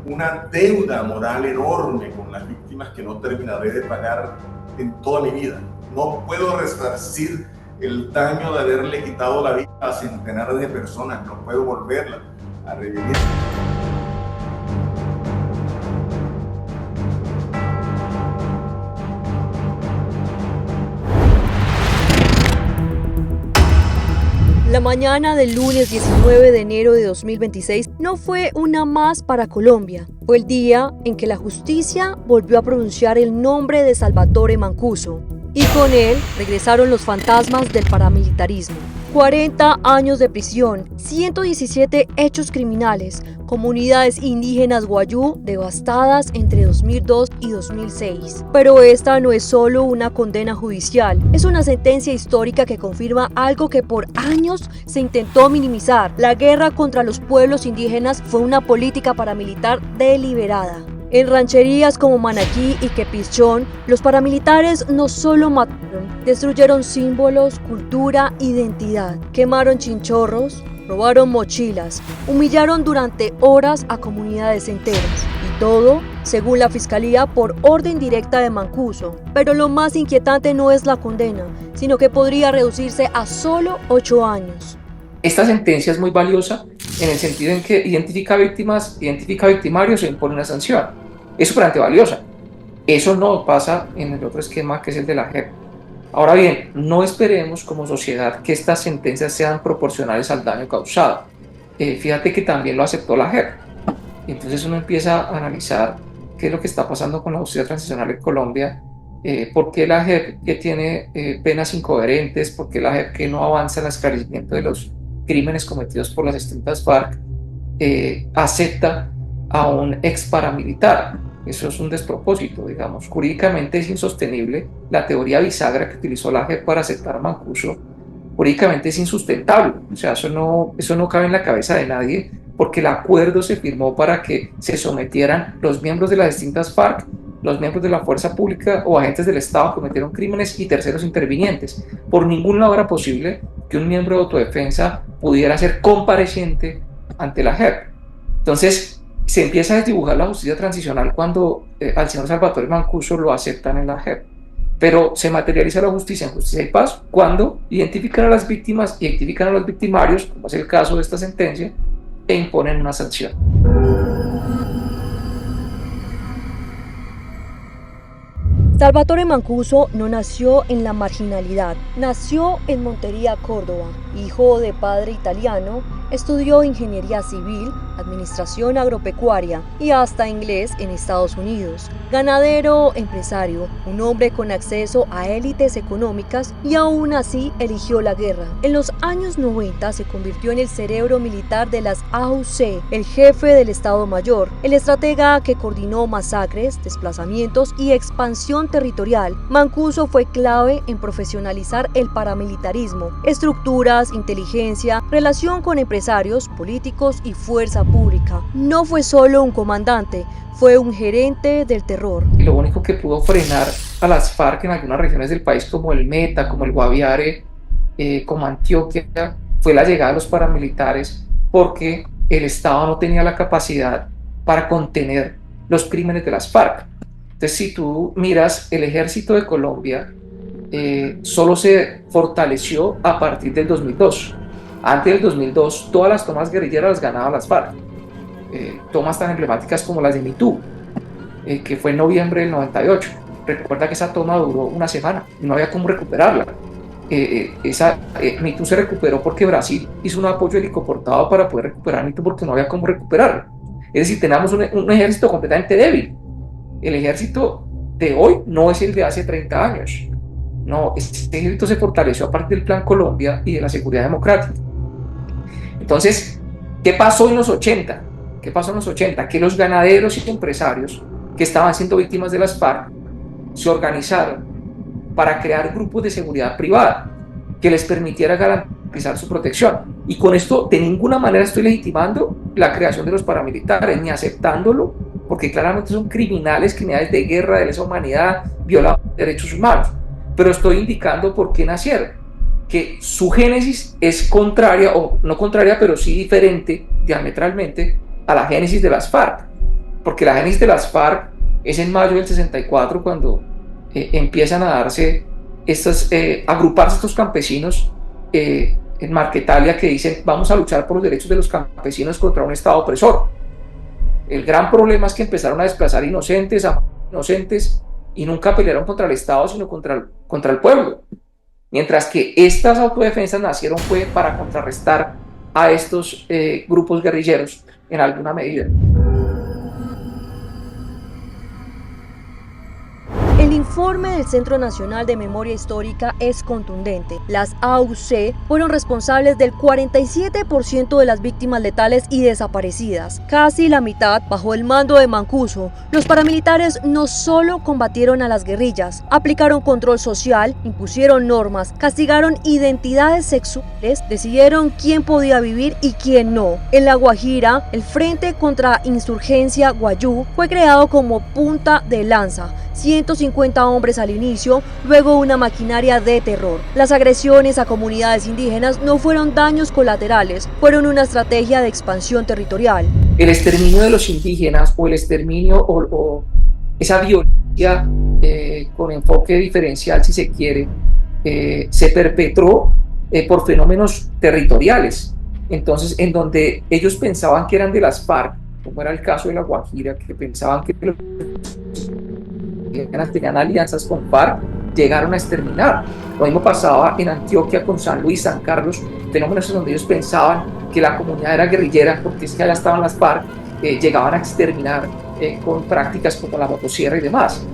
una deuda moral enorme con las víctimas que no terminaré de pagar en toda mi vida. No puedo resarcir el daño de haberle quitado la vida a centenares de personas, no puedo volverla a revivir. La mañana del lunes 19 de enero de 2026 no fue una más para Colombia. Fue el día en que la justicia volvió a pronunciar el nombre de Salvatore Mancuso. Y con él regresaron los fantasmas del paramilitarismo. 40 años de prisión, 117 hechos criminales, comunidades indígenas wayú devastadas entre 2002 y 2006. Pero esta no es solo una condena judicial, es una sentencia histórica que confirma algo que por años se intentó minimizar. La guerra contra los pueblos indígenas fue una política paramilitar deliberada. En rancherías como Manaquí y Quepichón, los paramilitares no solo mataron, destruyeron símbolos, cultura, identidad, quemaron chinchorros, robaron mochilas, humillaron durante horas a comunidades enteras. Y todo, según la fiscalía, por orden directa de Mancuso. Pero lo más inquietante no es la condena, sino que podría reducirse a solo 8 años. Esta sentencia es muy valiosa en el sentido en que identifica víctimas, identifica victimarios e impone una sanción. Es súper valiosa. Eso no pasa en el otro esquema que es el de la JEP. Ahora bien, no esperemos como sociedad que estas sentencias sean proporcionales al daño causado. Fíjate que también lo aceptó la JEP. Entonces uno empieza a analizar qué es lo que está pasando con la justicia transicional en Colombia. ¿Por qué la JEP que tiene penas incoherentes? ¿Por qué la JEP que no avanza en el esclarecimiento de los crímenes cometidos por las distintas FARC acepta a un ex paramilitar? Eso es un despropósito, digamos. Jurídicamente es insostenible. La teoría bisagra que utilizó la JEP para aceptar a Mancuso, jurídicamente es insustentable. O sea, eso no cabe en la cabeza de nadie, porque el acuerdo se firmó para que se sometieran los miembros de las distintas FARC, los miembros de la fuerza pública o agentes del Estado que cometieron crímenes y terceros intervinientes. Por ningún lado era posible que un miembro de autodefensa pudiera ser compareciente ante la JEP. Entonces, se empieza a desdibujar la justicia transicional cuando al señor Salvatore Mancuso lo aceptan en la JEP. Pero se materializa la justicia en Justicia y Paz cuando identifican a las víctimas, identifican a los victimarios, como es el caso de esta sentencia, e imponen una sanción. Salvatore Mancuso no nació en la marginalidad, nació en Montería, Córdoba. Hijo de padre italiano, estudió ingeniería civil, administración agropecuaria y hasta inglés en Estados Unidos. Ganadero, empresario, un hombre con acceso a élites económicas y aún así eligió la guerra. En los años 90 se convirtió en el cerebro militar de las AUC, el jefe del Estado Mayor, el estratega que coordinó masacres, desplazamientos y expansión territorial. Mancuso fue clave en profesionalizar el paramilitarismo, estructuras, inteligencia, relación con empresarios, políticos y fuerza pública. No fue solo un comandante, fue un gerente del terror. Lo único que pudo frenar a las FARC en algunas regiones del país, como el Meta, como el Guaviare, como Antioquia, fue la llegada de los paramilitares, porque el Estado no tenía la capacidad para contener los crímenes de las FARC. Entonces, si tú miras, el ejército de Colombia solo se fortaleció a partir del 2002. Antes del 2002, todas las tomas guerrilleras las ganaban las FARC. Tomas tan emblemáticas como las de Mitú, que fue en noviembre del 98. Recuerda que esa toma duró una semana y no había cómo recuperarla. Mitú se recuperó porque Brasil hizo un apoyo helicoportado para poder recuperar Mitú, porque no había cómo recuperarla. Es decir, tenemos un ejército completamente débil. El ejército de hoy no es el de hace 30 años. No, este ejército se fortaleció a partir del Plan Colombia y de la seguridad democrática. Entonces, ¿qué pasó en los 80? ¿Qué pasó en los 80? Que los ganaderos y empresarios que estaban siendo víctimas de las FARC se organizaron para crear grupos de seguridad privada que les permitiera garantizar su protección. Y con esto de ninguna manera estoy legitimando la creación de los paramilitares, ni aceptándolo, porque claramente son criminales de guerra, de lesa humanidad, violando derechos humanos. Pero estoy indicando por qué nacieron, que su génesis es contraria, o no contraria, pero sí diferente diametralmente a la génesis de las FARC. porque la génesis de las FARC es en mayo del 64 cuando empiezan a darse agruparse estos campesinos en Marquetalia que dicen vamos a luchar por los derechos de los campesinos contra un Estado opresor. El gran problema es que empezaron a desplazar inocentes, a inocentes, y nunca pelearon contra el Estado sino contra el pueblo. Mientras que estas autodefensas nacieron fue para contrarrestar a estos grupos guerrilleros en alguna medida. El informe del Centro Nacional de Memoria Histórica es contundente. Las AUC fueron responsables del 47% de las víctimas letales y desaparecidas, casi la mitad bajo el mando de Mancuso. Los paramilitares no solo combatieron a las guerrillas, aplicaron control social, impusieron normas, castigaron identidades sexuales, decidieron quién podía vivir y quién no. En La Guajira, el Frente contra Insurgencia Guayú fue creado como punta de lanza. 150 hombres al inicio, luego una maquinaria de terror. Las agresiones a comunidades indígenas no fueron daños colaterales, fueron una estrategia de expansión territorial. El exterminio de los indígenas o el exterminio o esa violencia con enfoque diferencial, si se quiere, se perpetró por fenómenos territoriales. Entonces, en donde ellos pensaban que eran de las FARC, como era el caso de La Guajira, que pensaban que los tenían alianzas con FARC, llegaron a exterminar. Lo mismo pasaba en Antioquia con San Luis, San Carlos, fenómenos en donde ellos pensaban que la comunidad era guerrillera porque es que allá estaban las FARC, llegaban a exterminar con prácticas como la motosierra y demás.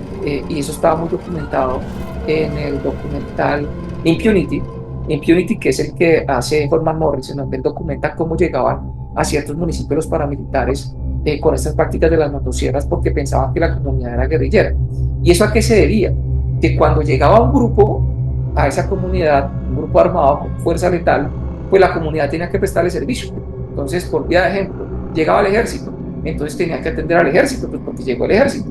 Y eso estaba muy documentado en el documental Impunity, que es el que hace Forman Morris, en donde él documenta cómo llegaban a ciertos municipios los paramilitares con estas prácticas de las motosierras porque pensaban que la comunidad era guerrillera. ¿Y eso a qué se debía? Que cuando llegaba un grupo a esa comunidad, un grupo armado con fuerza letal, pues la comunidad tenía que prestarle servicio. Entonces, por vía de ejemplo, llegaba el ejército, entonces tenían que atender al ejército, pues porque llegó el ejército.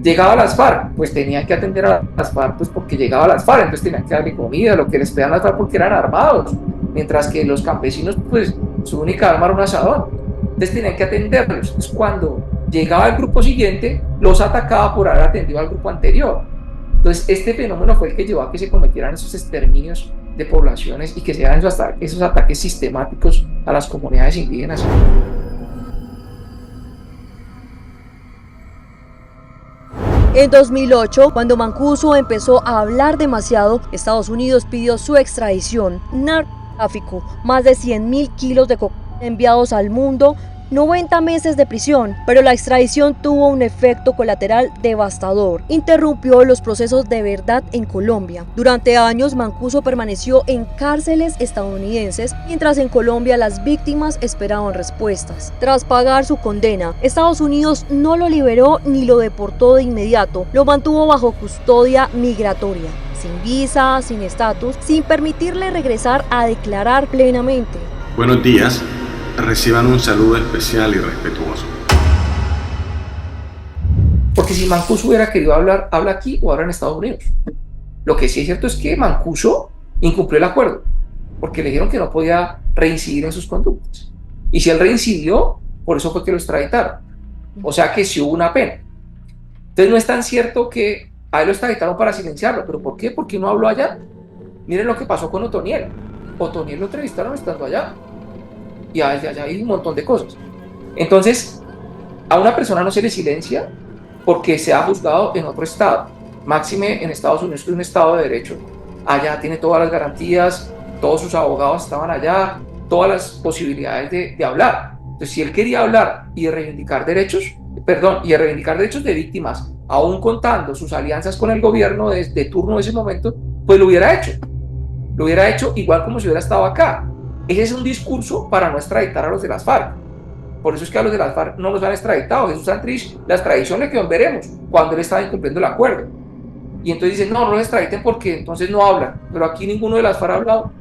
Llegaba a las FARC, pues tenían que atender a las FARC, pues porque llegaba a las FARC, entonces tenían que darle comida, lo que les pedían las FARC porque eran armados, mientras que los campesinos, pues su única arma era un asadón. Entonces tenían que atenderlos. Entonces, cuando llegaba el grupo siguiente, los atacaba por haber atendido al grupo anterior. Entonces, este fenómeno fue el que llevó a que se cometieran esos exterminios de poblaciones y que se hagan esos ataques sistemáticos a las comunidades indígenas. En 2008, cuando Mancuso empezó a hablar demasiado, Estados Unidos pidió su extradición. Narcotráfico, más de 100.000 kilos de cocaína enviados al mundo, 90 meses de prisión, pero la extradición tuvo un efecto colateral devastador. Interrumpió los procesos de verdad en Colombia. Durante años, Mancuso permaneció en cárceles estadounidenses, mientras en Colombia las víctimas esperaban respuestas. Tras pagar su condena, Estados Unidos no lo liberó ni lo deportó de inmediato, lo mantuvo bajo custodia migratoria, sin visa, sin estatus, sin permitirle regresar a declarar plenamente. Buenos días. Reciban un saludo especial y respetuoso. Porque si Mancuso hubiera querido hablar, habla aquí o habla en Estados Unidos. Lo que sí es cierto es que Mancuso incumplió el acuerdo, porque le dijeron que no podía reincidir en sus conductas. Y si él reincidió, por eso fue que lo extraditaron. O sea que sí hubo una pena. Entonces no es tan cierto que a él lo extraditaron para silenciarlo. ¿Pero por qué? ¿Por qué no habló allá? Miren lo que pasó con Otoniel. Otoniel lo entrevistaron estando allá. Y allá hay un montón de cosas. Entonces, a una persona no se le silencia porque se ha juzgado en otro estado. Máxime en Estados Unidos, que es un estado de derecho. Allá tiene todas las garantías, todos sus abogados estaban allá, todas las posibilidades de hablar. Entonces, si él quería hablar y reivindicar derechos de víctimas, aún contando sus alianzas con el gobierno de turno de ese momento, pues lo hubiera hecho. Lo hubiera hecho igual como si hubiera estado acá. Ese es un discurso para no extraditar a los de las FARC. Por eso es que a los de las FARC no los han extraditado. Jesús Santrich, la extradición le quedó en veremos, cuando él estaba incumpliendo el acuerdo. Y entonces dicen, no los extraditen porque entonces no hablan. Pero aquí ninguno de las FARC ha hablado.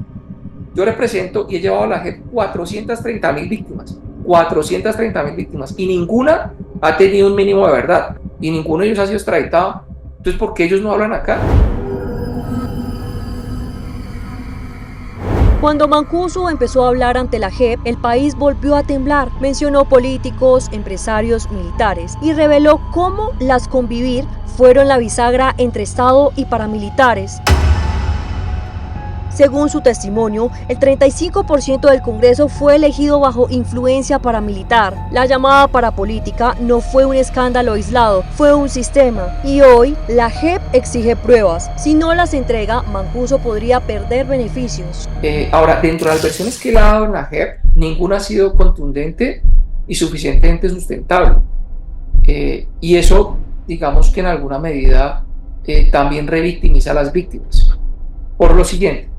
Yo represento y he llevado a la JEP 430.000 víctimas. 430.000 víctimas. Y ninguna ha tenido un mínimo de verdad. Y ninguno de ellos ha sido extraditado. Entonces, ¿por qué ellos no hablan acá? Cuando Mancuso empezó a hablar ante la JEP, el país volvió a temblar. Mencionó políticos, empresarios, militares y reveló cómo las convivir fueron la bisagra entre Estado y paramilitares. Según su testimonio, el 35% del Congreso fue elegido bajo influencia paramilitar. La llamada parapolítica no fue un escándalo aislado, fue un sistema. Y hoy, la JEP exige pruebas. Si no las entrega, Mancuso podría perder beneficios. Ahora, dentro de las versiones que él ha dado en la JEP, ninguna ha sido contundente y suficientemente sustentable. Y eso, digamos que en alguna medida, también revictimiza a las víctimas. Por lo siguiente,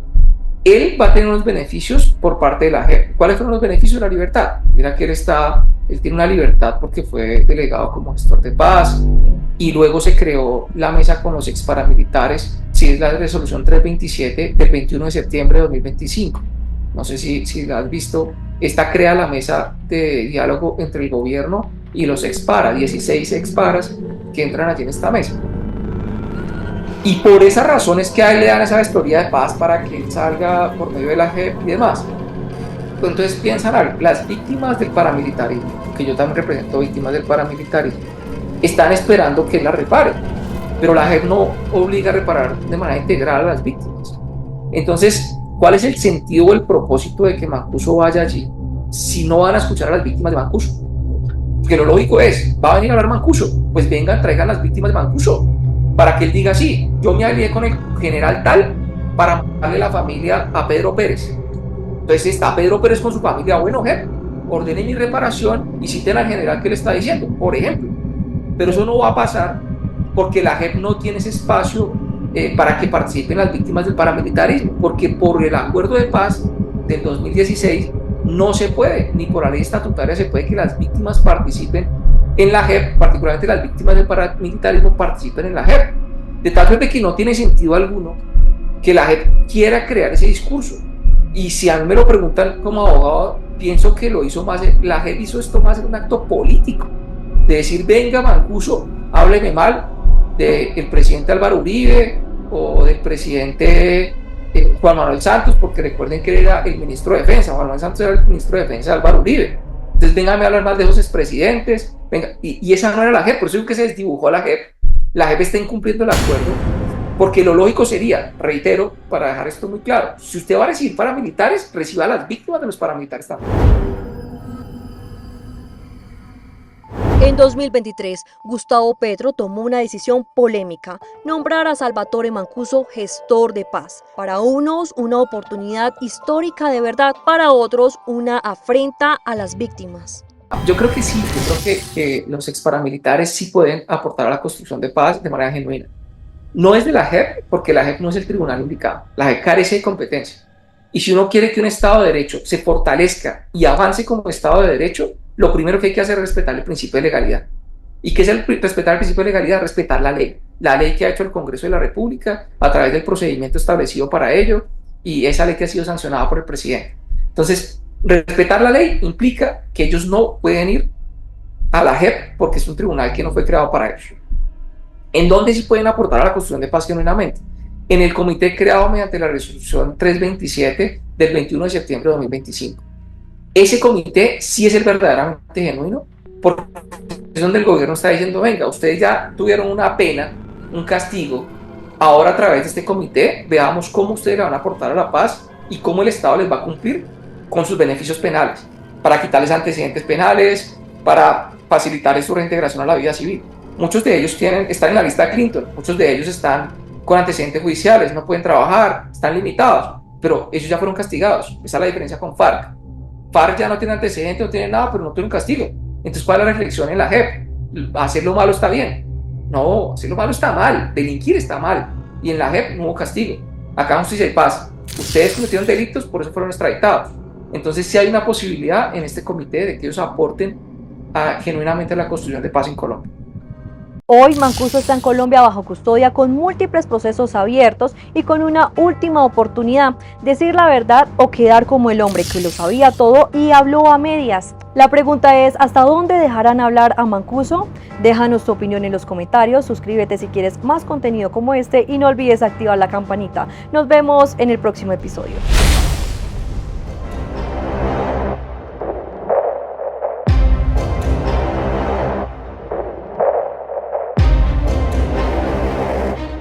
él va a tener unos beneficios por parte de la JEP. ¿Cuáles fueron los beneficios de la libertad? Mira que él tiene una libertad porque fue delegado como gestor de paz y luego se creó la mesa con los ex paramilitares, si es la resolución 327 del 21 de septiembre de 2025. No sé si la has visto. Esta crea la mesa de diálogo entre el gobierno y los ex para, 16 ex paras que entran allí en esta mesa. Y por esa razón es que a él le dan esa gestoría de paz para que él salga por medio de la JEP y demás. Entonces piensan algo, las víctimas del paramilitarismo, que yo también represento víctimas del paramilitarismo, están esperando que él las repare, pero la JEP no obliga a reparar de manera integral a las víctimas. Entonces, ¿cuál es el sentido o el propósito de que Mancuso vaya allí si no van a escuchar a las víctimas de Mancuso? Porque lo lógico es, va a venir a hablar Mancuso, pues vengan, traigan las víctimas de Mancuso, para que él diga, sí, yo me alié con el general tal para darle la familia a Pedro Pérez. Entonces está Pedro Pérez con su familia, bueno, jefe, ordenen mi reparación y citen al general que le está diciendo, por ejemplo. Pero eso no va a pasar porque la JEP no tiene ese espacio para que participen las víctimas del paramilitarismo, porque por el acuerdo de paz del 2016 no se puede, ni por la ley estatutaria se puede que las víctimas participen en la JEP, particularmente las víctimas del paramilitarismo participen en la JEP, de tal forma que no tiene sentido alguno que la JEP quiera crear ese discurso. Y si a mí me lo preguntan como abogado, pienso que lo hizo más, la JEP hizo esto más en un acto político, de decir, venga Mancuso, hábleme mal del presidente Álvaro Uribe o del presidente Juan Manuel Santos, porque recuerden que él era el ministro de Defensa, Juan Manuel Santos era el ministro de Defensa de Álvaro Uribe. Entonces vengan a hablar más de esos expresidentes, venga, y esa no era la JEP, por eso es que se desdibujó la JEP. La JEP está incumpliendo el acuerdo, porque lo lógico sería, reitero, para dejar esto muy claro, si usted va a recibir paramilitares, reciba a las víctimas de los paramilitares también. En 2023, Gustavo Petro tomó una decisión polémica, nombrar a Salvatore Mancuso gestor de paz. Para unos, una oportunidad histórica de verdad, para otros, una afrenta a las víctimas. Yo creo que sí, yo creo que los exparamilitares sí pueden aportar a la construcción de paz de manera genuina. No es de la JEP, porque la JEP no es el tribunal indicado, la JEP carece de competencia. Y si uno quiere que un Estado de Derecho se fortalezca y avance como Estado de Derecho, lo primero que hay que hacer es respetar el principio de legalidad. ¿Y qué es respetar el principio de legalidad? Respetar la ley que ha hecho el Congreso de la República a través del procedimiento establecido para ello y esa ley que ha sido sancionada por el presidente. Entonces, respetar la ley implica que ellos no pueden ir a la JEP porque es un tribunal que no fue creado para ellos. ¿En dónde sí pueden aportar a la construcción de paz genuinamente? En el comité creado mediante la resolución 327 del 21 de septiembre de 2025. Ese comité sí es el verdaderamente genuino, porque es donde el gobierno está diciendo, venga, ustedes ya tuvieron una pena, un castigo, ahora a través de este comité veamos cómo ustedes le van a aportar a la paz y cómo el Estado les va a cumplir con sus beneficios penales, para quitarles antecedentes penales, para facilitar su reintegración a la vida civil. Muchos de ellos están en la lista de Clinton, muchos de ellos están con antecedentes judiciales, no pueden trabajar, están limitados, pero ellos ya fueron castigados. Esa es la diferencia con FARC. FARC ya no tiene antecedentes, no tiene nada, pero no tiene un castigo. Entonces, ¿cuál es la reflexión en la JEP? ¿Hacer lo malo está bien? No, hacer lo malo está mal, delinquir está mal. Y en la JEP no hubo castigo. Acá justicia y paz. Ustedes cometieron delitos, por eso fueron extraditados. Entonces, sí hay una posibilidad en este comité de que ellos aporten genuinamente a la construcción de paz en Colombia. Hoy Mancuso está en Colombia bajo custodia con múltiples procesos abiertos y con una última oportunidad, decir la verdad o quedar como el hombre que lo sabía todo y habló a medias. La pregunta es, ¿hasta dónde dejarán hablar a Mancuso? Déjanos tu opinión en los comentarios, suscríbete si quieres más contenido como este y no olvides activar la campanita. Nos vemos en el próximo episodio.